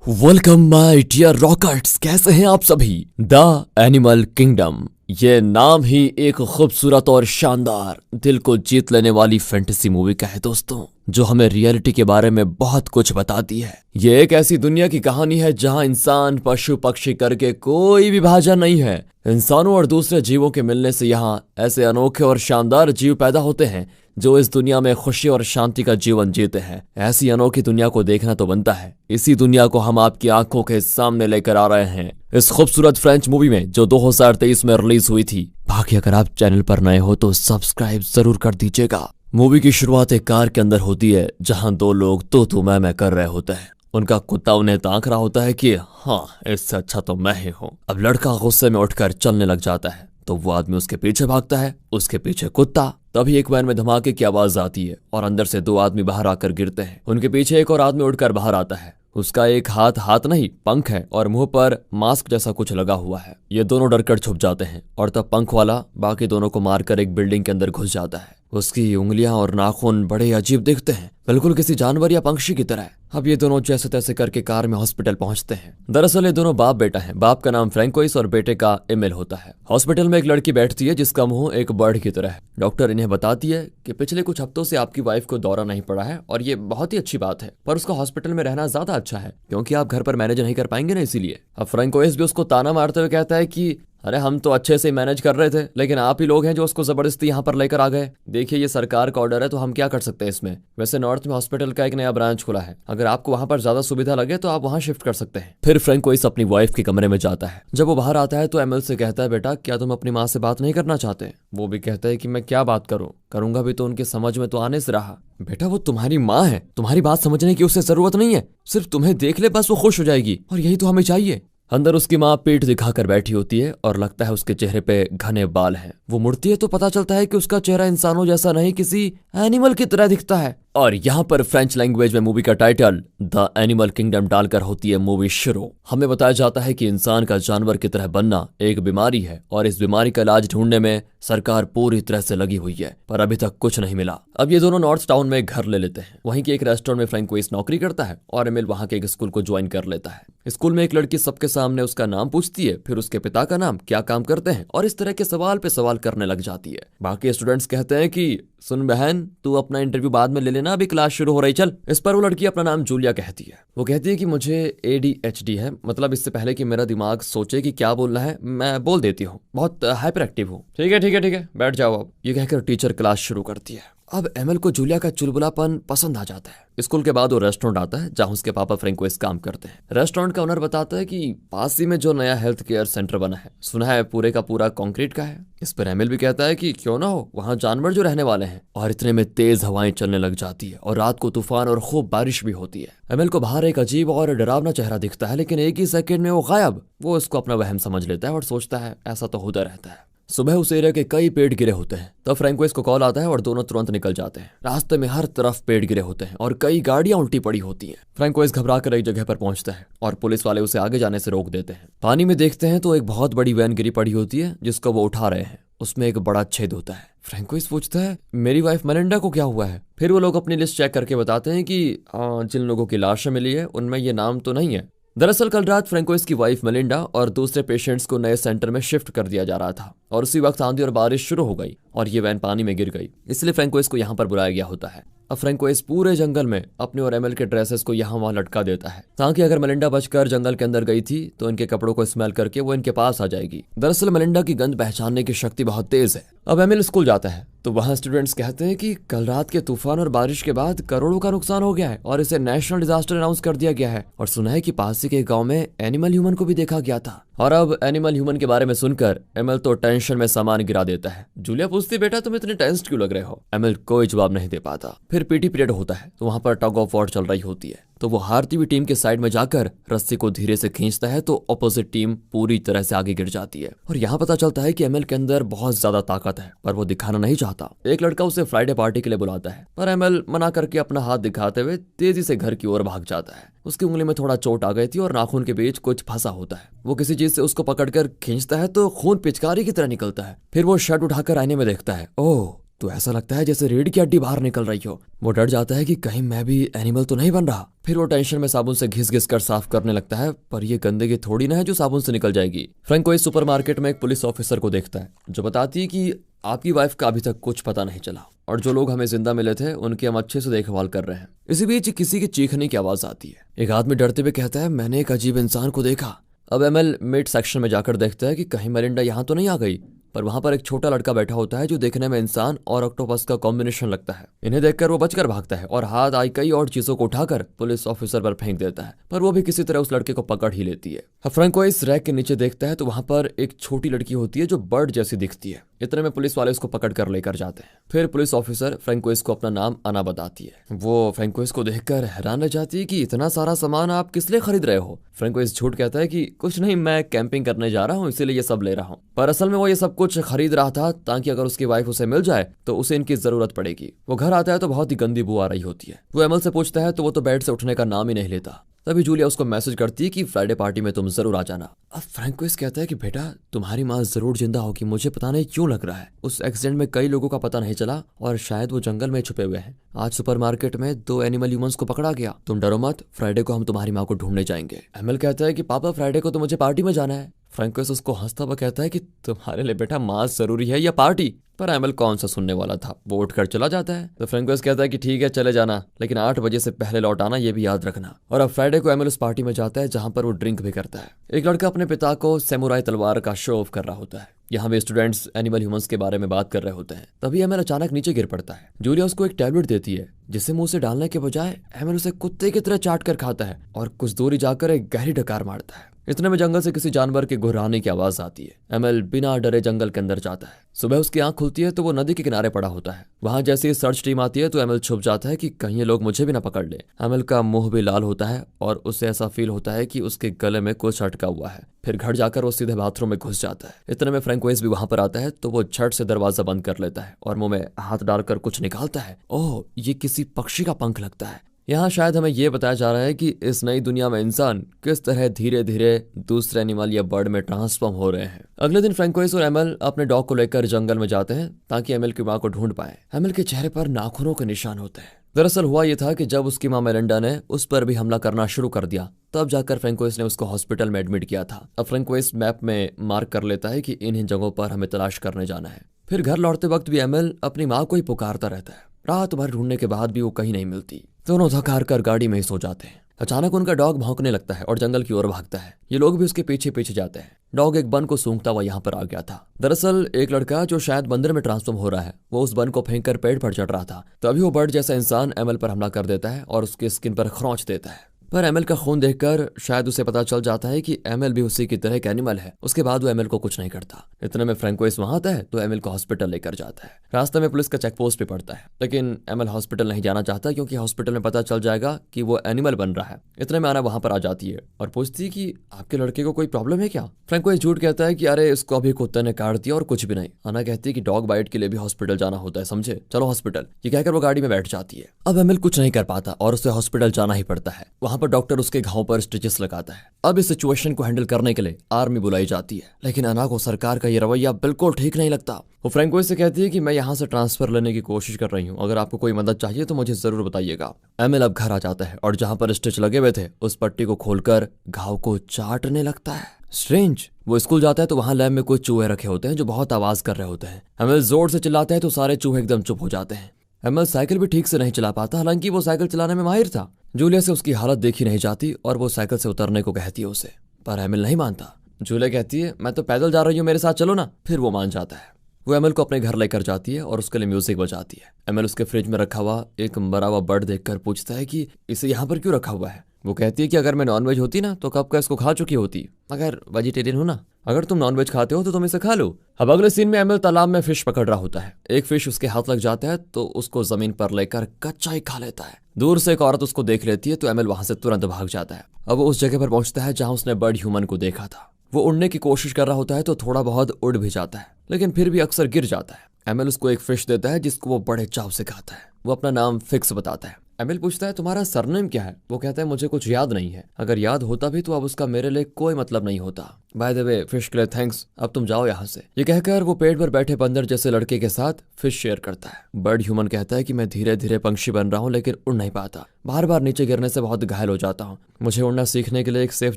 Welcome my dear rockets, कैसे हैं आप सभी। द एनिमल किंगडम, ये नाम ही एक खूबसूरत और शानदार दिल को जीत लेने वाली फैंटेसी मूवी का है दोस्तों, जो हमें रियलिटी के बारे में बहुत कुछ बताती है। ये एक ऐसी दुनिया की कहानी है जहां इंसान पशु पक्षी करके कोई विभाजन नहीं है। इंसानों और दूसरे जीवों के मिलने से यहाँ ऐसे अनोखे और शानदार जीव पैदा होते हैं जो इस दुनिया में खुशी और शांति का जीवन जीते हैं। ऐसी अनोखी दुनिया को देखना तो बनता है। इसी दुनिया को हम आपकी आंखों के सामने लेकर आ रहे हैं इस खूबसूरत फ्रेंच मूवी में, जो 2023 में रिलीज हुई थी। बाकी अगर आप चैनल पर नए हो तो सब्सक्राइब जरूर कर दीजिएगा। मूवी की शुरुआत एक कार के अंदर होती है जहां दो लोग तू मैं कर रहे होते हैं। उनका कुत्ता उन्हें ताक रहा होता है कि हाँ, इससे अच्छा तो मैं ही हूँ। अब लड़का गुस्से में उठकर चलने लग जाता है तो वो आदमी उसके पीछे भागता है, उसके पीछे कुत्ता। तभी एक वैन में धमाके की आवाज आती है और अंदर से दो आदमी बाहर आकर गिरते हैं। उनके पीछे एक और आदमी उड़कर बाहर आता है। उसका एक हाथ नहीं पंख है और मुंह पर मास्क जैसा कुछ लगा हुआ है। ये दोनों डरकर छुप जाते हैं और तब पंख वाला बाकी दोनों को मारकर एक बिल्डिंग के अंदर घुस जाता है। उसकी उंगलियां और नाखून बड़े अजीब दिखते हैं, बिल्कुल किसी जानवर या पंछी की तरह। अब ये दोनों जैसे तैसे करके कार में हॉस्पिटल पहुंचते हैं। दरअसल ये दोनों बाप बेटा हैं। बाप का नाम फ्रैंकोइस और बेटे का एमिल होता है। हॉस्पिटल में एक लड़की बैठती है जिसका मुंह एक बर्ड की तरह है। डॉक्टर इन्हें बताती है कि पिछले कुछ हफ्तों से आपकी वाइफ को दौरा नहीं पड़ा है और ये बहुत ही अच्छी बात है, पर उसका हॉस्पिटल में रहना ज्यादा अच्छा है क्योंकि आप घर पर मैनेज नहीं कर पाएंगे ना, इसीलिए। अब फ्रैंकोइस भी उसको ताना मारते हुए कहता है कि अरे हम तो अच्छे से मैनेज कर रहे थे, लेकिन आप ही लोग हैं जो उसको जबरदस्ती यहाँ पर लेकर आ गए। देखिए ये सरकार का ऑर्डर है तो हम क्या कर सकते हैं इसमें। वैसे नॉर्थ में हॉस्पिटल का एक नया ब्रांच खुला है, अगर आपको वहाँ पर ज्यादा सुविधा लगे तो आप वहाँ शिफ्ट कर सकते हैं। फिर फ्रैंकोइस अपनी वाइफ के कमरे में जाता है। जब वो बाहर आता है तो एमिल से कहता है, बेटा क्या तुम अपनी माँ से बात नहीं करना चाहते। वो भी कहता है कि मैं क्या बात करूँ, करूंगा भी तो उनके समझ में तो आने से रहा। बेटा वो तुम्हारी माँ है, तुम्हारी बात समझने की उसे जरूरत नहीं है, सिर्फ तुम्हें देख ले बस वो खुश हो जाएगी और यही तो हमें चाहिए। अंदर उसकी माँ पीठ दिखाकर बैठी होती है और लगता है उसके चेहरे पे घने बाल हैं। वो मुड़ती है तो पता चलता है कि उसका चेहरा इंसानों जैसा नहीं, किसी एनिमल की तरह दिखता है। और यहाँ पर फ्रेंच लैंग्वेज में मूवी का टाइटल द एनिमल किंगडम डालकर होती है मूवी शुरू। हमें बताया जाता है कि इंसान का जानवर की तरह बनना एक बीमारी है और इस बीमारी का इलाज ढूंढने में सरकार पूरी तरह से लगी हुई है, पर अभी तक कुछ नहीं मिला। अब ये दोनों नॉर्थ टाउन में घर ले लेते हैं। वहीं के एक रेस्टोरेंट में फ्रैंकोइस नौकरी करता है और एमिल वहाँ के एक स्कूल को ज्वाइन कर लेता है। स्कूल में एक लड़की सबके सामने उसका नाम पूछती है, फिर उसके पिता का नाम, क्या काम करते हैं, और इस तरह के सवाल पे सवाल करने लग जाती है। बाकी स्टूडेंट्स कहते हैं कि सुन बहन, तू अपना इंटरव्यू बाद में ले लेना, अभी क्लास शुरू हो रही, चल। इस पर वो लड़की अपना नाम जूलिया कहती है। वो कहती है कि मुझे ADHD है, मतलब इससे पहले कि मेरा दिमाग सोचे कि क्या बोलना है मैं बोल देती हूँ, बहुत हाइपर एक्टिव हूँ। ठीक है, बैठ जाओ अब, ये कहकर टीचर क्लास शुरू करती है। अब एमिल को जूलिया का चुलबुलापन पसंद आ जाता है। स्कूल के बाद वो रेस्टोरेंट आता है जहाँ उसके पापा फ्रैंकोइस काम करते हैं। रेस्टोरेंट का ओनर बताता है कि पास ही में जो नया हेल्थ केयर सेंटर बना है, सुना है पूरे का पूरा कंक्रीट का है। इस पर एमिल भी कहता है कि क्यों ना हो, वहाँ जानवर जो रहने वाले हैं। और इतने में तेज हवाएं चलने लग जाती है और रात को तूफान और खूब बारिश भी होती है। एमिल को बाहर एक अजीब और डरावना चेहरा दिखता है, लेकिन एक ही सेकंड में वो गायब। वो इसको अपना वहम समझ लेता है और सोचता है ऐसा तो होता रहता है। सुबह उस एरिया के कई पेड़ गिरे होते हैं। तब फ्रैंकोइस को कॉल आता है और दोनों तुरंत निकल जाते हैं। रास्ते में हर तरफ पेड़ गिरे होते हैं और कई गाड़ियां उल्टी पड़ी होती हैं। फ्रैंकोइस घबराकर एक जगह पर पहुंचता है और पुलिस वाले उसे आगे जाने से रोक देते हैं। पानी में देखते हैं तो एक बहुत बड़ी वैन गिरी पड़ी होती है जिसको वो उठा रहे हैं। उसमें एक बड़ा छेद होता है। फ्रैंकोइस पूछता है, मेरी वाइफ मेलिंडा को क्या हुआ है। फिर वो लोग अपनी लिस्ट चेक करके बताते हैं कि जिन लोगों की लाशें मिली है उनमें ये नाम तो नहीं है। दरअसल कल रात फ्रैंकोइस की वाइफ मेलिंडा और दूसरे पेशेंट्स को नए सेंटर में शिफ्ट कर दिया जा रहा था और उसी वक्त आंधी और बारिश शुरू हो गई और ये वैन पानी में गिर गई, इसलिए फ्रैंकोइस को यहाँ पर बुलाया गया होता है। अब फ्रैंकोइस पूरे जंगल में अपने और एमिल के ड्रेसेस को यहाँ वहाँ लटका देता है ताकि अगर मेलिंडा बचकर जंगल के अंदर गई थी तो इनके कपड़ों को स्मेल करके वो इनके पास आ जाएगी। दरअसल मेलिंडा की गंध पहचानने की शक्ति बहुत तेज है। अब एमिल स्कूल जाता है तो वहाँ स्टूडेंट्स कहते हैं कि कल रात के तूफान और बारिश के बाद करोड़ों का नुकसान हो गया है और इसे नेशनल डिजास्टर अनाउंस कर दिया गया है। और सुना है कि पास ही के गांव में एनिमल ह्यूमन को भी देखा गया था। और अब एनिमल ह्यूमन के बारे में सुनकर एमिल तो टेंशन में सामान गिरा देता है। जूलिया पूछती, बेटा तुम इतने टेंस्ड क्यों लग रहे हो। एमिल कोई जवाब नहीं दे पाता। फिर PT पीरियड होता है तो वहाँ पर टग ऑफ वॉर चल रही होती है। तो वो हारती हुई टीम के साइड में जाकर रस्सी को धीरे से खींचता है तो ऑपोजिट टीम पूरी तरह से आगे गिर जाती है। और यहाँ पता चलता है कि एमिल के अंदर बहुत ज्यादा ताकत है, पर वो दिखाना नहीं चाहता। एक लड़का उसे फ्राइडे पार्टी के लिए बुलाता है, पर एमिल मना करके अपना हाथ दिखाते हुए तेजी से घर की ओर भाग जाता है। उसकी उंगली में थोड़ा चोट आ गई थी और नाखून के बीच कुछ फंसा होता है। वो किसी चीज से उसको पकड़कर खींचता है तो खून पिचकारी की तरह निकलता है। फिर वो शर्ट उठाकर आईने में देखता है, ओह तो ऐसा लगता है जैसे रीढ़ की हड्डी बाहर निकल रही हो। वो डर जाता है कि कहीं मैं भी एनिमल तो नहीं बन रहा। फिर वो टेंशन में साबुन से घिस घिस कर साफ करने लगता है, पर ये गंदगी थोड़ी ना है जो साबुन से निकल जाएगी। फ्रैंको इस सुपरमार्केट में एक पुलिस ऑफिसर को देखता है जो बताती है कि आपकी वाइफ का अभी तक कुछ पता नहीं चला और जो लोग हमें जिंदा मिले थे उनकी हम अच्छे से देखभाल कर रहे हैं। इसी बीच किसी की चीखने की आवाज आती है। एक आदमी डरते हुए कहता है, मैंने एक अजीब इंसान को देखा। अब एमएल मिड सेक्शन में जाकर देखता है कि कहीं मेलिंडा यहाँ तो नहीं आ गई, पर वहां पर एक छोटा लड़का बैठा होता है जो देखने में इंसान और ऑक्टोपस का कॉम्बिनेशन लगता है। इन्हें देखकर वो बचकर भागता है और हाथ आई कई और चीजों को उठाकर पुलिस ऑफिसर पर फेंक देता है, पर वो भी किसी तरह उस लड़के को पकड़ ही लेती है। फ्रैंको इस रैक के नीचे देखता है तो वहां पर एक छोटी लड़की होती है जो बर्ड जैसी दिखती है। इतने में पुलिस वाले उसको पकड़ कर लेकर जाते हैं। फिर पुलिस ऑफिसर फ्रैंकोइस को अपना नाम आना बताती है। वो फ्रैंकोइस को देखकर हैरान रह जाती है कि इतना सारा सामान आप किस लिए खरीद रहे हो। फ्रैंकोइस झूठ कहता है कि कुछ नहीं, मैं कैंपिंग करने जा रहा हूँ इसीलिए ये सब ले रहा हूँ, पर असल में वो ये सब कुछ खरीद रहा था ताकि अगर उसकी वाइफ उसे मिल जाए तो उसे इनकी जरूरत पड़ेगी। वो घर आता है तो बहुत ही गंदी बू आ रही होती है। वो एमएल से पूछता है तो वो तो बेड से उठने का नाम ही नहीं लेता। तभी जूलिया उसको मैसेज करती है कि फ्राइडे पार्टी में तुम जरूर आ जाना। अब फ्रैंकोइस कहता है कि बेटा तुम्हारी माँ जरूर जिंदा होगी, मुझे पता नहीं क्यों लग रहा है। उस एक्सीडेंट में कई लोगों का पता नहीं चला और शायद वो जंगल में छुपे हुए हैं। आज सुपरमार्केट में 2 एनिमल ह्यूमंस को पकड़ा गया। तुम डरो मत, फ्राइडे को हम तुम्हारी माँ को ढूंढने जाएंगे। एमएल कहता है कि पापा फ्राइडे को तो मुझे पार्टी में जाना है। फ्रैंकोइस उसको हंसता हुआ कहता है कि तुम्हारे लिए बेटा माँ जरूरी है या पार्टी, पर एमएल कौन सा सुनने वाला था, वो उठकर चला जाता है। तो फ्रैंकोइस कहता है कि ठीक है चले जाना, लेकिन 8 बजे से पहले लौट आना, ये भी याद रखना। और अब फ्राइडे को एमएल उस पार्टी में जाता है जहां पर वो ड्रिंक भी करता है। एक लड़का अपने पिता को सैमुराई तलवार का शो ऑफ कर रहा होता है। यहाँ भी स्टूडेंट्स एनिमल ह्यूमंस के बारे में बात कर रहे होते हैं। तभी एमएल अचानक नीचे गिर पड़ता है। जूलिया उसको एक टैबलेट देती है जिसे मुंह से डालने के बजाय एमएल उसे कुत्ते की तरह चाट कर खाता है और कुछ दूरी जाकर एक गहरी डकार मारता है। इतने में जंगल से किसी जानवर के गुर्राने की आवाज आती है। एमएल बिना डरे जंगल के अंदर जाता है। सुबह उसकी आंख खुलती है तो वो नदी के किनारे पड़ा होता है। वहां जैसे ही सर्च टीम आती है तो एमएल छुप जाता है कि कहीं ये लोग मुझे भी ना पकड़ ले। एमएल का मुंह भी लाल होता है और उसे ऐसा फील होता है कि उसके गले में कुछ अटका हुआ है। फिर घर जाकर वो सीधे बाथरूम में घुस जाता है। इतने में फ्रैंकोइस भी वहां पर आता है तो वो झट से दरवाजा बंद कर लेता है और मुंह में हाथ डालकर कुछ निकालता है। ओह, ये किसी पक्षी का पंख लगता है। यहाँ शायद हमें ये बताया जा रहा है कि इस नई दुनिया में इंसान किस तरह धीरे धीरे दूसरे एनिमल या बर्ड में ट्रांसफॉर्म हो रहे हैं। अगले दिन फ्रैंकोइस और एमएल अपने डॉग को लेकर जंगल में जाते हैं ताकि एमएल की माँ को ढूंढ पाए। एमएल के चेहरे पर नाखूनों के निशान होते हैं। दरअसल हुआ ये था कि जब उसकी माँ मेलिंडा ने उस पर भी हमला करना शुरू कर दिया तब जाकर फ्रैंकोइस ने उसको हॉस्पिटल में एडमिट किया था। अब फ्रैंकोइस मैप में मार्क कर लेता है कि इन जगहों पर हमें तलाश करने जाना है। फिर घर लौटते वक्त भी एमएल अपनी माँ को ही पुकारता रहता है। रात भर ढूंढने के बाद भी वो कहीं नहीं मिलती। दोनों थक हार कर गाड़ी में ही सो जाते हैं। अचानक उनका डॉग भौंकने लगता है और जंगल की ओर भागता है। ये लोग भी उसके पीछे पीछे जाते हैं। डॉग एक बन को सूंघता हुआ यहाँ पर आ गया था। दरअसल एक लड़का जो शायद बंदर में ट्रांसफॉर्म हो रहा है वो उस बन को फेंक कर पेड़ पर चढ़ रहा था। तभी वो बर्ड जैसा इंसान एमएल पर हमला कर देता है और उसके स्किन पर खरोंच देता है। पर एमएल का खून देखकर शायद उसे पता चल जाता है कि एमएल भी उसी की तरह एक एनिमल है। उसके बाद वो एमएल को कुछ नहीं करता। इतने में फ्रैंकोइस वहां आता है तो एमएल को हॉस्पिटल लेकर जाता है। रास्ते में पुलिस का चेक पोस्ट भी पड़ता है, लेकिन एमएल हॉस्पिटल नहीं जाना चाहता क्योंकि हॉस्पिटल में पता चल जाएगा कि वो एनिमल बन रहा है। इतने में आना वहां पर आ जाती है और पूछती है कि आपके लड़के को कोई प्रॉब्लम है क्या। फ्रैंकोइस झूठ कहता है कि अरे इसको अभी कुत्ते ने काट दिया और कुछ भी नहीं। आना कहती है कि डॉग बाइट के लिए भी हॉस्पिटल जाना होता है, समझे, चलो हॉस्पिटल। ये कहकर वो गाड़ी में बैठ जाती है। अब एमएल कुछ नहीं कर पाता और उसे हॉस्पिटल जाना ही पड़ता है। वहां पर डॉक्टर उसके घाव पर स्टिचेस लगाता है। अब इस सिचुएशन को हैंडल करने के लिए आर्मी बुलाई जाती है, लेकिन अना को सरकार का ये रवैया बिल्कुल ठीक नहीं लगता। वो फ्रैंकोइस से कहती है कि मैं यहाँ से ट्रांसफर लेने की कोशिश कर रही हूँ, अगर आपको कोई मदद चाहिए तो मुझे जरूर बताइएगा। एमएल अब घर आ जाता है और जहाँ पर स्टिच लगे हुए थे उस पट्टी को खोलकर घाव को चाटने लगता है। स्ट्रेंज। वो स्कूल जाता है तो वहाँ लैब में कुछ चूहे रखे होते हैं जो बहुत आवाज कर रहे होते हैं। एमएल जोर से चिल्लाता है तो सारे चूहे एकदम चुप हो जाते हैं। एमएल साइकिल भी ठीक से नहीं चला पाता, हालांकि वो साइकिल चलाने में माहिर था। जूलिया से उसकी हालत देखी नहीं जाती और वो साइकिल से उतरने को कहती है उसे, पर एमएल नहीं मानता। जूलिया कहती है मैं तो पैदल जा रही हूँ, मेरे साथ चलो ना। फिर वो मान जाता है। वो एमएल को अपने घर लेकर जाती है और उसके लिए म्यूजिक बजाती है। एमएल उसके फ्रिज में रखा हुआ एक मरा हुआ बर्ड देखकर पूछता है कि इसे यहाँ पर क्यों रखा हुआ है। वो कहती है कि अगर मैं नॉनवेज होती ना तो कब का इसको खा चुकी होती, मगर वेजिटेरियन हो ना, अगर तुम नॉनवेज खाते हो तो तुम इसे खा लो। अब अगले सीन में एमएल तालाब में फिश पकड़ रहा होता है। एक फिश उसके हाथ लग जाता है तो उसको जमीन पर लेकर कच्चा ही खा लेता है। दूर से एक औरत उसको देख लेती है तो एमएल वहां से तुरंत भाग जाता है। अब वो उस जगह पर पहुंचता है जहां उसने बर्ड ह्यूमन को देखा था। वो उड़ने की कोशिश कर रहा होता है तो थोड़ा बहुत उड़ भी जाता है, लेकिन फिर भी अक्सर गिर जाता है। एमएल उसको एक फिश देता है जिसको वो बड़े चाव से खाता है। वो अपना नाम फिक्स बताता है। एमिल पूछता है तुम्हारा सरनेम क्या है? वो कहता है मुझे कुछ याद नहीं है, अगर याद होता भी तो अब उसका मेरे लिए कोई मतलब नहीं होता। बाय द वे फिश के लिए थैंक्स, अब तुम जाओ यहाँ से। ये कहकर वो पेड़ पर बैठे बंदर जैसे लड़के के साथ फिश शेयर करता है। बर्ड ह्यूमन कहता है कि मैं धीरे धीरे पंछी बन रहा हूँ लेकिन उड़ नहीं पाता, बार बार नीचे गिरने से बहुत घायल हो जाता हूँ, मुझे उड़ना सीखने के लिए एक सेफ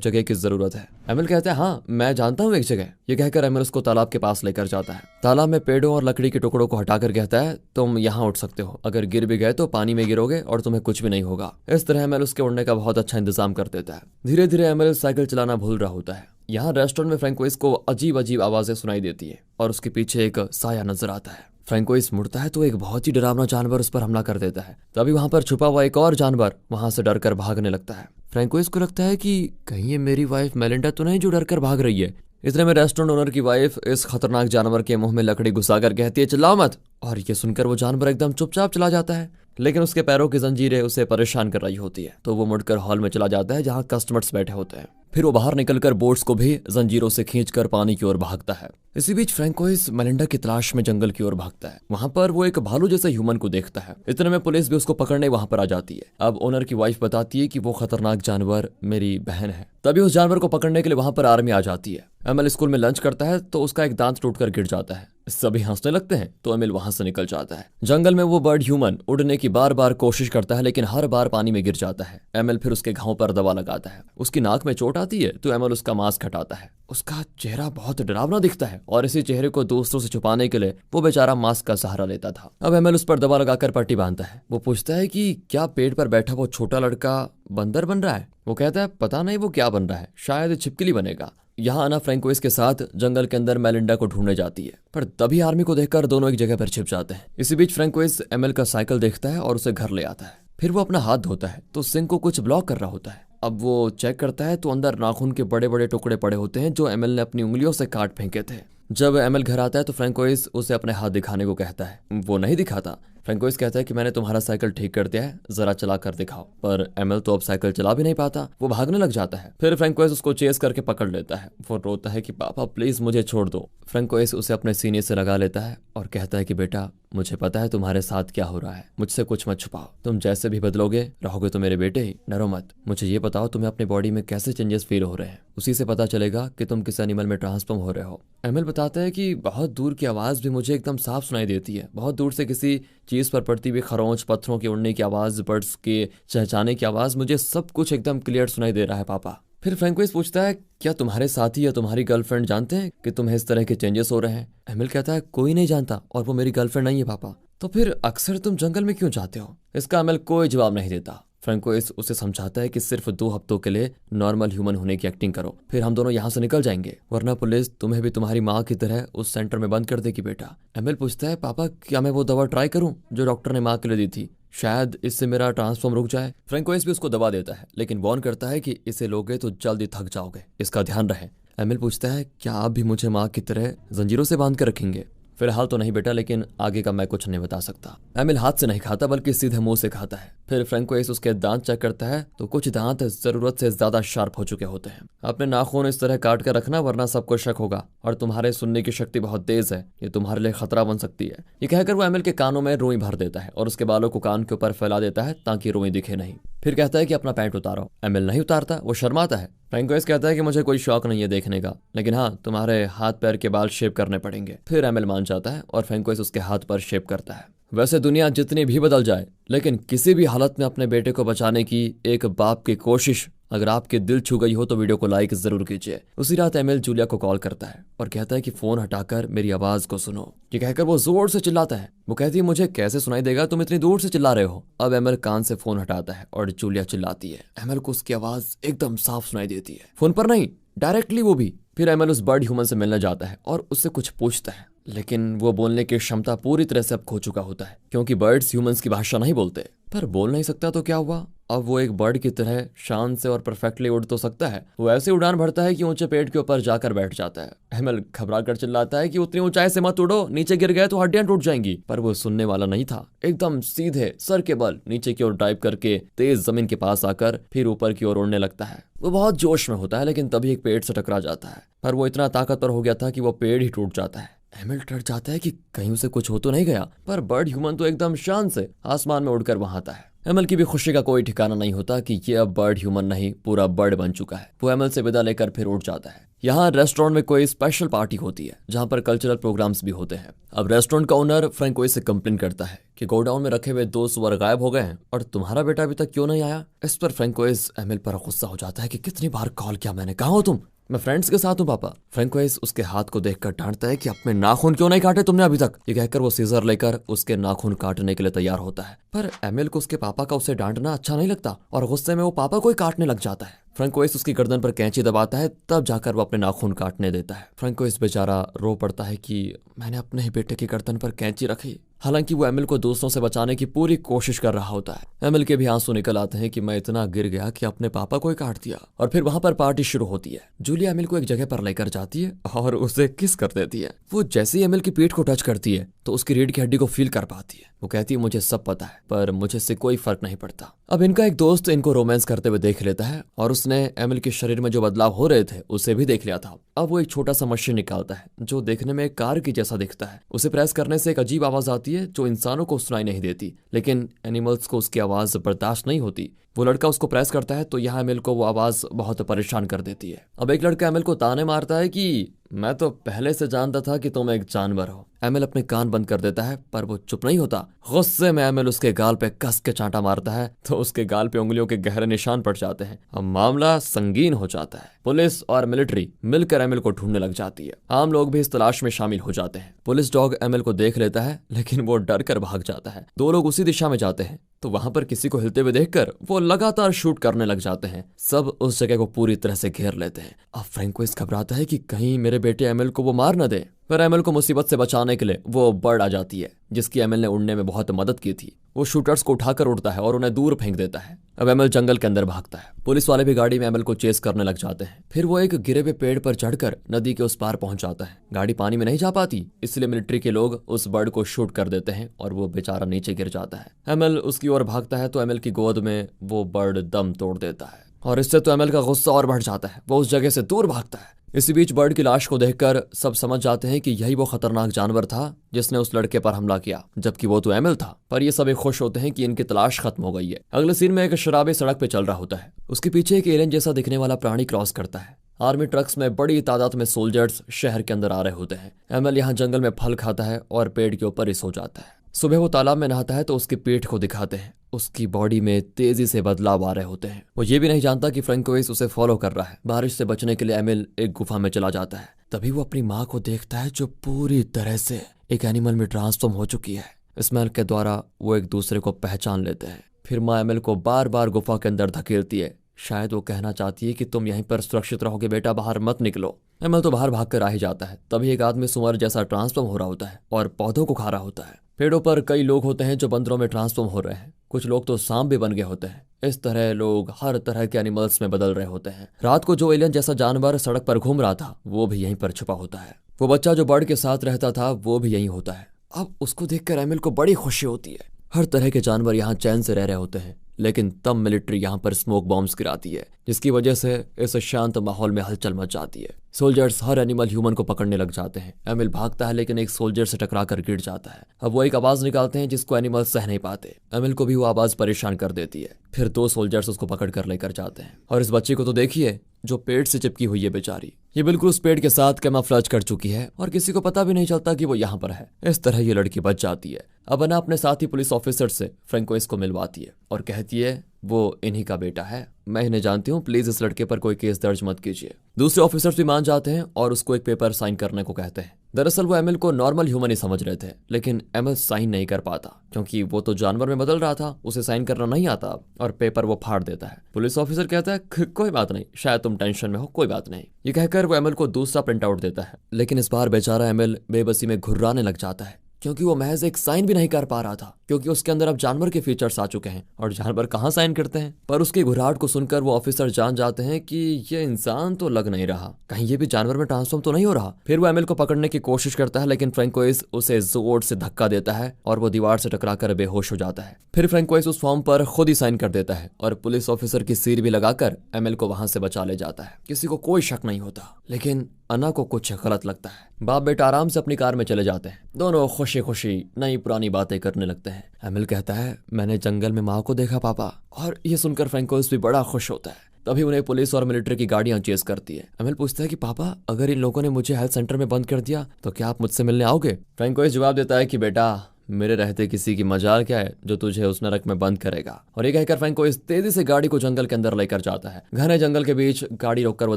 जगह की जरूरत है। एमिल कहता है हाँ मैं जानता हूँ एक जगह। ये कहकर एमिल उसको तालाब के पास लेकर जाता है। तालाब में पेड़ों और लकड़ी के टुकड़ों को हटाकर कहता है तुम यहाँ उठ सकते हो, अगर गिर भी गए तो पानी में गिरोगे और तुम्हें कुछ भी नहीं होगा। इस तरह एमिल उसके उड़ने का बहुत अच्छा इंतजाम कर देता है। धीरे धीरे एमिल साइकिल चलाना भूल रहा होता है। यहाँ रेस्टोरेंट में फ्रैंकोइस को अजीब अजीब आवाजें सुनाई देती है और उसके पीछे एक साया नजर आता है। फ्रैंकोइस मुड़ता है तो एक बहुत ही डरावना जानवर उस पर हमला कर देता है। तभी वहां पर छुपा हुआ एक और जानवर वहां से डरकर भागने लगता है। फ्रैंकोइस को लगता है कि कहीं ये मेरी वाइफ मेलिंडा तो नहीं जो डरकर भाग रही है। इतने में रेस्टोरेंट ओनर की वाइफ इस खतरनाक जानवर के मुंह में लकड़ी घुसाकर कहती है चिल्लाओ मत, और ये सुनकर वो जानवर एकदम चुपचाप चला जाता है। लेकिन उसके पैरों की जंजीरें उसे परेशान कर रही होती है, तो वो मुड़कर हॉल में चला जाता है जहाँ कस्टमर्स बैठे होते हैं। फिर वो बाहर निकलकर बोट्स को भी जंजीरों से खींचकर पानी की ओर भागता है। इसी बीच फ्रैंकोइस मेलिंडा की तलाश में जंगल की ओर भागता है। वहां पर वो एक भालू जैसे ह्यूमन को देखता है। इतने में पुलिस भी उसको पकड़ने वहां पर आ जाती है। अब ओनर की वाइफ बताती है कि वो खतरनाक जानवर मेरी बहन है। तभी उस जानवर को पकड़ने के लिए वहां पर आर्मी आ जाती है। एमिल स्कूल में लंच करता है तो उसका एक दांत टूटकर गिर जाता है। सभी हंसने लगते हैं तो एमिल वहां से निकल जाता है। जंगल में वो बर्ड ह्यूमन उड़ने की बार बार कोशिश करता है लेकिन हर बार पानी में गिर जाता है। एमिल फिर उसके घाव पर दवा लगाता है। उसकी नाक में चोट आती है तो एमिल उसका मास्क हटाता है। उसका चेहरा बहुत डरावना दिखता है और इसी चेहरे को दूसरों से छुपाने के लिए वो बेचारा मास्क का सहारा लेता था। अब एमिल उस पर दवा लगाकर पट्टी बांधता है। वो पूछता है कि क्या पेड़ पर बैठा वो छोटा लड़का बंदर बन रहा है? वो कहता है पता नहीं वो क्या बन रहा है, शायद छिपकली बनेगा। यहाँ आना फ्रैंकोइस के साथ जंगल के अंदर मेलिंडा को ढूंढने जाती है, पर तभी आर्मी को देखकर दोनों एक जगह पर छिप जाते हैं। इसी बीच फ्रैंकोइस एमिल का साइकिल देखता है और उसे घर ले आता है। फिर वो अपना हाथ धोता है तो सिंक को कुछ ब्लॉक कर रहा होता है। अब वो चेक करता है तो अंदर नाखून के बड़े बड़े टुकड़े पड़े होते हैं जो एमिल ने अपनी उंगलियों से काट फेंके थे। जब एमिल घर आता है तो फ्रैंकोइस उसे अपने हाथ दिखाने को कहता है। वो नहीं दिखाता। फ्रैंकोइस कहता है कि मैंने तुम्हारा साइकिल ठीक कर दिया है, जरा चला कर दिखाओ। पर एमिल तो अब साइकिल चला भी नहीं पाता, वो भागने लग जाता है। फिर फ्रैंकोइस उसको चेस करके पकड़ लेता है। वो रोता है कि पापा प्लीज मुझे छोड़ दो। फ्रैंकोइस उसे अपने सीने से लगा लेता है और कहता है कि बेटा मुझे पता है तुम्हारे साथ क्या हो रहा है, मुझसे कुछ मत छुपाओ। तुम जैसे भी बदलोगे रहोगे तो मेरे बेटे ही, डरो मत। मुझे ये बताओ तुम्हें अपनी बॉडी में कैसे चेंजेस फील हो रहे हैं, उसी से पता चलेगा कि तुम किस एनिमल में ट्रांसफॉर्म हो रहे हो। एमिल बताता है कि बहुत दूर की आवाज भी मुझे एकदम साफ सुनाई देती है। बहुत दूर से किसी चीज पर पड़ती हुई खरोंच, पत्थरों के उड़ने की आवाज, बर्ड्स के चहचहाने की आवाज, मुझे सब कुछ एकदम क्लियर सुनाई दे रहा है पापा। फिर फ्रैंकोइस पूछता है क्या तुम्हारे साथी या तुम्हारी गर्लफ्रेंड जानते हैं कि तुम्हें इस तरह के चेंजेस हो रहे हैं? एमिल कहता है कोई नहीं जानता और वो मेरी गर्लफ्रेंड नहीं है पापा। तो फिर अक्सर तुम जंगल में क्यों जाते हो? इसका एमिल कोई जवाब नहीं देता। फ्रैंकोइस उसे समझाता है कि सिर्फ 2 हफ्तों के लिए नॉर्मल ह्यूमन होने की एक्टिंग करो, फिर हम दोनों यहाँ से निकल जाएंगे, वरना पुलिस तुम्हें भी तुम्हारी माँ की तरह उस सेंटर में बंद कर देगी बेटा। एमिल पूछता है पापा क्या मैं वो दवा ट्राई करूँ जो डॉक्टर ने माँ के लिए दी थी, शायद इससे मेरा ट्रांसफॉर्म रुक जाए। फ्रैंकोइस भी उसको दवा देता है लेकिन वार्न करता है कि इसे लोगे तो जल्दी थक जाओगे, इसका ध्यान रहे। एमिल पूछता है क्या आप भी मुझे माँ की तरह जंजीरों से बांध कर रखेंगे? फिलहाल तो नहीं बेटा, लेकिन आगे का मैं कुछ नहीं बता सकता। एमिल हाथ से नहीं खाता बल्कि सीधे मुंह से खाता है। फिर फ्रैंकोइस उसके दांत चेक करता है तो कुछ दांत जरूरत से ज्यादा शार्प हो चुके होते हैं। अपने नाखून इस तरह काट कर रखना वरना सबको शक होगा, और तुम्हारे सुनने की शक्ति बहुत तेज है, ये तुम्हारे लिए खतरा बन सकती है। ये कहकर वो एमिल के कानों में रुई भर देता है और उसके बालों को कान के ऊपर फैला देता है ताकि रुई दिखे नहीं। फिर कहता है कि अपना पैंट उतारो। एमिल नहीं उतारता, वो शर्माता है। फ्रैंकोइस कहता है कि मुझे कोई शौक नहीं है देखने का, लेकिन हाँ तुम्हारे हाथ पैर के बाल शेव करने पड़ेंगे। फिर एमिल मान जाता है और फ्रैंकोइस उसके हाथ पर शेव करता है। वैसे दुनिया जितनी भी बदल जाए लेकिन किसी भी हालत में अपने बेटे को बचाने की एक बाप की कोशिश अगर आपके दिल छू गई हो तो वीडियो को लाइक जरूर कीजिए। उसी रात एमिल जूलिया को कॉल करता है और कहता है कि फोन हटाकर मेरी आवाज को सुनो। ये कहकर वो जोर से चिल्लाता है। वो कहती है मुझे कैसे सुनाई देगा, तुम इतनी दूर से चिल्ला रहे हो। अब एमिल कान से फोन हटाता है और जूलिया चिल्लाती है। एमिल को उसकी आवाज एकदम साफ सुनाई देती है, फोन पर नहीं डायरेक्टली वो भी। फिर एमिल उस बर्ड ह्यूमन से मिलने जाता है और उससे कुछ पूछता है, लेकिन वो बोलने की क्षमता पूरी तरह से अब खो चुका होता है क्योंकि बर्ड्स ह्यूमंस की भाषा नहीं बोलते। पर बोल नहीं सकता तो क्या हुआ, अब वो एक बर्ड की तरह शान से और परफेक्टली उड़ तो सकता है। वो ऐसे उड़ान भरता है कि ऊंचे पेड़ के ऊपर जाकर बैठ जाता है। एमिल घबरा कर चिल्लाता है कि उतनी ऊंचाई से मत उड़ो, नीचे गिर गए तो हड्डियां टूट जाएंगी। पर वो सुनने वाला नहीं था। एकदम सीधे सर के बल नीचे की ओर डाइव करके तेज जमीन के पास आकर फिर ऊपर की ओर उड़ने लगता है। वो बहुत जोश में होता है लेकिन तभी एक पेड़ से टकरा जाता है, पर वो इतना ताकतवर हो गया था कि वो पेड़ ही टूट जाता है। एमिल डर जाता है कि कहीं उसे कुछ हो तो नहीं गया, पर बर्ड ह्यूमन तो एकदम शान से आसमान में उड़कर वहां आता है। एमएल की भी खुशी का कोई ठिकाना नहीं होता कि ये अब बर्ड ह्यूमन नहीं, पूरा बर्ड बन चुका है। वो एमएल से विदा लेकर फिर उठ जाता है। यहाँ रेस्टोरेंट में कोई स्पेशल पार्टी होती है जहाँ पर कल्चरल प्रोग्राम्स भी होते हैं। अब रेस्टोरेंट का ओनर फ्रैंकोइस से कंप्लेन करता है कि गोडाउन में रखे हुए 2 सुअर गायब हो गए हैं और तुम्हारा बेटा अभी तक क्यों नहीं आया। इस पर फ्रैंकोइस एमएल पर गुस्सा हो जाता है कि कितनी बार कॉल किया मैंने, कहाँ हो तुम? मैं फ्रेंड्स के साथ हूँ पापा। फ्रैंकोइस उसके हाथ को देखकर डांटता है कि अपने नाखून क्यों नहीं काटे तुमने अभी तक। ये कहकर वो सीजर लेकर उसके नाखून काटने के लिए तैयार होता है, पर एमएल को उसके पापा का उसे डांटना अच्छा नहीं लगता और गुस्से में वो पापा को ही काटने लग जाता है। फ्रैंकोइस उसकी गर्दन पर कैंची दबाता है, तब जाकर वो अपने नाखून काटने देता है। फ्रैंकोइस बेचारा रो पड़ता है कि मैंने अपने ही बेटे की गर्दन पर कैंची रखी। हालांकि वो एमएल को दूसरों से बचाने की पूरी कोशिश कर रहा होता है। एमएल के भी आंसू निकल आते हैं कि मैं इतना गिर गया कि अपने पापा को ही काट दिया। और फिर वहां पर पार्टी शुरू होती है। जूलिया एमएल को एक जगह पर लेकर जाती है और उसे किस कर देती है। वो जैसे ही एमएल की पीठ को टच करती है तो उसकी रीढ़ की हड्डी को फील कर पाती है। वो कहती है मुझे सब पता है पर मुझे इससे कोई फर्क नहीं पड़ता। अब इनका एक दोस्त इनको रोमांस करते हुए देख लेता है और उसने एमएल के शरीर में जो बदलाव हो रहे थे उसे भी देख लिया था। अब वो एक छोटा सा मशीन निकालता है जो देखने में एक कार की जैसा दिखता है। उसे प्रेस करने से एक अजीब आवाज आती है जो इंसानों को सुनाई नहीं देती, लेकिन एनिमल्स को उसकी आवाज बर्दाश्त नहीं होती। वो लड़का उसको प्रेस करता है तो यहाँ एमएल को वो आवाज बहुत परेशान कर देती है। अब एक लड़का एमएल को ताने मारता है कि मैं तो पहले से जानता था कि तुम एक जानवर हो। एमएल अपने कान बंद कर देता है पर वो चुप नहीं होता। गुस्से में एमएल उसके गाल पे कस के चांटा मारता है तो उसके गाल पे उंगलियों के गहरे निशान पड़ जाते हैं। अब मामला संगीन हो जाता है। पुलिस और मिलिट्री मिलकर एमएल को ढूंढने लग जाती है। आम लोग भी इस तलाश में शामिल हो जाते हैं। पुलिस डॉग एमएल को देख लेता है लेकिन वो डर कर भाग जाता है। 2 लोग उसी दिशा में जाते हैं तो वहां पर किसी को हिलते हुए देखकर वो लगातार शूट करने लग जाते हैं। सब उस जगह को पूरी तरह से घेर लेते हैं। अब फ्रैंकोइस घबराता है कि कहीं मेरे बेटे एमएल को वो मार न दे, पर एमएल को मुसीबत से बचाने के लिए वो बर्ड आ जाती है जिसकी एमएल ने उड़ने में बहुत मदद की थी। वो शूटर्स को उठाकर उड़ता है और उन्हें दूर फेंक देता है। अब एमएल जंगल के अंदर भागता है। पुलिस वाले भी गाड़ी में एमएल को चेस करने लग जाते हैं। फिर वो एक गिरे हुए पेड़ पर चढ़कर नदी के उस पार पहुंच जाता है। गाड़ी पानी में नहीं जा पाती, इसलिए मिलिट्री के लोग उस बर्ड को शूट कर देते हैं और वो बेचारा नीचे गिर जाता है। एमएल उसकी ओर भागता है तो एमएल की गोद में वो बर्ड दम तोड़ देता है और इससे तो एमएल का गुस्सा और बढ़ जाता है। वो उस जगह से दूर भागता है। इसी बीच बर्ड की लाश को देखकर सब समझ जाते हैं कि यही वो खतरनाक जानवर था जिसने उस लड़के पर हमला किया, जबकि वो तो एमएल था। पर ये सभी खुश होते हैं कि इनकी तलाश खत्म हो गई है। अगले सीन में एक शराबी सड़क पे चल रहा होता है। उसके पीछे एक एलियन जैसा दिखने वाला प्राणी क्रॉस करता है। आर्मी ट्रक्स में बड़ी तादाद में सोल्जर्स शहर के अंदर आ रहे होते हैं। एमएल यहाँ जंगल में फल खाता है और पेड़ के ऊपर ही सो जाता है। सुबह वो तालाब में नहाता है तो उसकी पीठ को दिखाते हैं। उसकी बॉडी में तेजी से बदलाव आ रहे होते हैं। वो ये भी नहीं जानता कि फ्रैंकोइस उसे फॉलो कर रहा है। बारिश से बचने के लिए एमिल एक गुफा में चला जाता है। तभी वो अपनी माँ को देखता है जो पूरी तरह से एक एनिमल में ट्रांसफॉर्म हो चुकी है। स्मेल के द्वारा वो एक दूसरे को पहचान लेते हैं। फिर माँ एमिल को बार बार गुफा के अंदर धकेलती है। शायद वो कहना चाहती है कि तुम यहीं पर सुरक्षित रहोगे बेटा, बाहर मत निकलो। एमिल तो बाहर भागकर आ ही जाता है। तभी एक आदमी सुअर जैसा ट्रांसफॉर्म हो रहा होता है और पौधों को खा रहा होता है। पेड़ों पर कई लोग होते हैं जो बंदरों में ट्रांसफॉर्म हो रहे हैं। कुछ लोग तो सांप भी बन गए होते हैं। इस तरह लोग हर तरह के एनिमल्स में बदल रहे होते हैं। रात को जो एलियन जैसा जानवर सड़क पर घूम रहा था वो भी यहीं पर छुपा होता है। वो बच्चा जो बर्ड के साथ रहता था वो भी यहीं होता है। अब उसको देखकर एमिल को बड़ी खुशी होती है। हर तरह के जानवर यहाँ चैन से रह रहे होते हैं। लेकिन तब मिलिट्री यहाँ पर स्मोक बॉम्ब्स गिराती है, जिसकी वजह से इस शांत माहौल में हलचल मच जाती है। सोल्जर्स हर एनिमल ह्यूमन को पकड़ने लग जाते हैं। एमिल भागता है लेकिन एक सोल्जर से टकराकर गिर जाता है। अब वो एक आवाज निकालते हैं जिसको एनिमल सह नहीं पाते। एमिल को भी वो आवाज परेशान कर देती है। फिर 2 सोल्जर्स उसको पकड़ कर लेकर जाते हैं। और इस बच्चे को तो देखिए जो पेड़ से चिपकी हुई है बेचारी। ये बिल्कुल उस पेड़ के साथ कैमोफ्लेज कर चुकी है और किसी को पता भी नहीं चलता कि वो यहाँ पर है। इस तरह ये लड़की बच जाती है। अब अना अपने साथी पुलिस ऑफिसर से फ्रैंकोइस को मिलवाती है और कहती है वो इन्हीं का बेटा है, मैं इन्हें जानती हूँ, प्लीज इस लड़के पर कोई केस दर्ज मत कीजिए। दूसरे ऑफिसर्स भी मान जाते हैं और उसको एक पेपर साइन करने को कहते हैं। दरअसल वो एमिल को नॉर्मल ह्यूमन ही समझ रहे थे, लेकिन एमिल साइन नहीं कर पाता क्योंकि वो तो जानवर में बदल रहा था, उसे साइन करना नहीं आता और पेपर वो फाड़ देता है। पुलिस ऑफिसर कहता है कोई बात नहीं, शायद तुम टेंशन में हो, कोई बात नहीं। ये कहकर वो एमिल को दूसरा प्रिंट आउट देता है। लेकिन इस बार बेचारा एमिल बेबसी में घुर्राने लग जाता है क्योंकि वो महज एक साइन भी नहीं कर पा रहा था, क्योंकि उसके अंदर अब जानवर के फीचर्स आ चुके हैं और जानवर कहाँ साइन करते हैं। पर उसकी घुराहट को सुनकर वो ऑफिसर जान जाते हैं कि ये इंसान तो लग नहीं रहा, कहीं ये भी जानवर में ट्रांसफॉर्म तो नहीं हो रहा। फिर वो एमिल को पकड़ने की कोशिश करता है लेकिन फ्रैंकोइस उसे जोर से धक्का देता है और वो दीवार से टकराकर बेहोश हो जाता है। फिर फ्रैंकोइस उस फॉर्म पर खुद ही साइन कर देता है और पुलिस ऑफिसर की सील भी लगाकर एमिल को वहां से बचा ले जाता है। किसी को कोई शक नहीं होता, लेकिन अन्ना को कुछ गलत लगता है। बाप बेटा आराम से अपनी कार में चले जाते हैं। दोनों खुशी खुशी नई पुरानी बातें करने लगते हैं। एमिल कहता है, मैंने जंगल में माँ को देखा पापा। और ये सुनकर फ्रैंकोइस भी बड़ा खुश होता है। तभी उन्हें पुलिस और मिलिट्री की गाड़ियां चेस करती है। एमिल पूछता है कि पापा, अगर इन लोगों ने मुझे हेल्थ सेंटर में बंद कर दिया तो क्या आप मुझसे मिलने आओगे? फ्रैंकोइस जवाब देता है कि बेटा, मेरे रहते किसी की मजाल क्या है जो तुझे उस नरक में बंद करेगा। और ये कहकर फ्रैंकोइस तेजी से गाड़ी को जंगल के अंदर लेकर जाता है। घने जंगल के बीच गाड़ी रोककर वो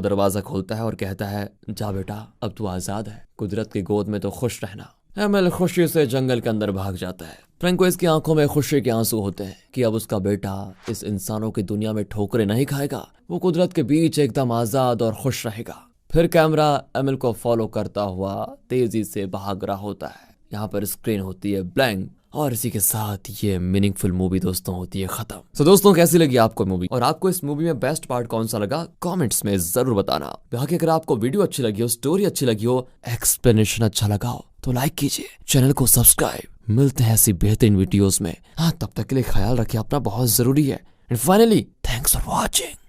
दरवाजा खोलता है और कहता है, जा बेटा, अब तू आजाद है, कुदरत की गोद में तो खुश रहना। एमिल खुशी से जंगल के अंदर भाग जाता है। फ्रैंकोइस की आंखों में खुशी के आंसू होते हैं कि अब उसका बेटा इस इंसानों की दुनिया में ठोकरें नहीं खाएगा। वो कुदरत के बीच एकदम आजाद और खुश रहेगा। फिर कैमरा एमिल को फॉलो करता हुआ तेजी से भाग रहा होता है। यहाँ पर स्क्रीन होती है ब्लैंक और इसी के साथ ये मीनिंगफुल मूवी दोस्तों होती है खत्म। तो दोस्तों, कैसी लगी आपको मूवी और आपको इस मूवी में बेस्ट पार्ट कौन सा लगा, कमेंट्स में जरूर बताना। बाकी अगर आपको वीडियो अच्छी लगी हो, स्टोरी अच्छी लगी हो, एक्सप्लेनेशन अच्छा लगा हो तो लाइक कीजिए, चैनल को सब्सक्राइब। मिलते हैं ऐसी बेहतरीन वीडियोस में। हाँ, तब तक के लिए ख्याल रखिए अपना, बहुत जरूरी है। And finally, thanks for watching.